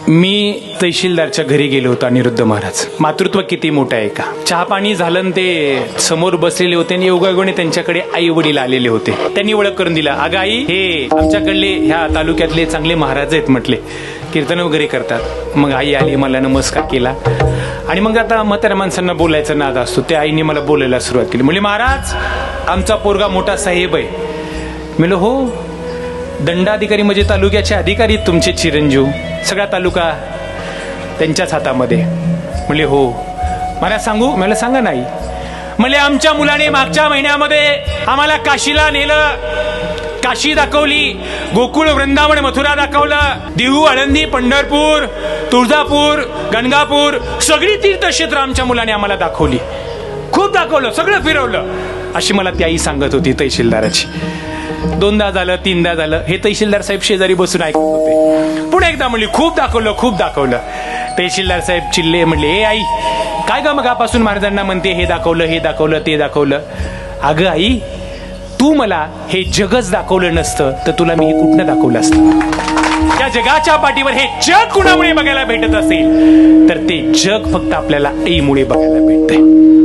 मी तहसीलदारच्या घरी गेलो होतो अनिरुद्ध महाराज. मातृत्व किती मोठं आहे का. चहा पाणी झालं आणि ते समोर बसलेले होते आणि योगायोगाने त्यांच्याकडे आई वडील आलेले होते. त्यांनी ओळख करून दिला. अगं आई, हे आमच्याकडले ह्या तालुक्यातले चांगले महाराज आहेत म्हटले, कीर्तन वगैरे करतात. मग आई आली, मला नमस्कार केला आणि मग आता म्हाताऱ्या माणसांना बोलायचा नाद असतो. त्या आईने मला बोलायला सुरुवात केली. म्हणजे महाराज, आमचा पोरगा मोठा साहेब आहे. म्हणलं हो, दंडाधिकारी म्हणजे तालुक्याचे अधिकारी तुमचे चिरंजीव, सगळा तालुका त्यांच्याच हातामध्ये. म्हणले हो. मला सांगू? मला सांगा नाही. म्हणले आमच्या मुलाने मागच्या महिन्यामध्ये आम्हाला काशीला नेलं, काशी दाखवली, गोकुळ, वृंदावन, मथुरा दाखवलं, देहू, आळंदी, पंढरपूर, तुळजापूर, गणगापूर, सगळी तीर्थक्षेत्र आमच्या मुलाने आम्हाला दाखवली. खूप दाखवलं, सगळं फिरवलं, अशी मला ती आई सांगत होती तहसीलदाराची. दोनदा झालं, तीनदा झालं, हे तहसीलदार साहेब शेजारी बसून ऐकत होते. पुन्हा एकदा म्हणली खूप दाखवलं, खूप दाखवलं. तहसीलदार साहेब चिल्ले, म्हणले ए आई, काय ग मगापासून महाराजांना म्हणते हे दाखवलं, हे दाखवलं, ते दाखवलं. अगं आई, तू मला हे जगच दाखवलं नसतं तर तुला मी हे कुठनं दाखवलं असतं. त्या जगाच्या पाठीवर हे जग कुणामुळे बघायला भेटत असेल तर ते जग फक्त आपल्याला आईमुळे बघायला भेटतंय.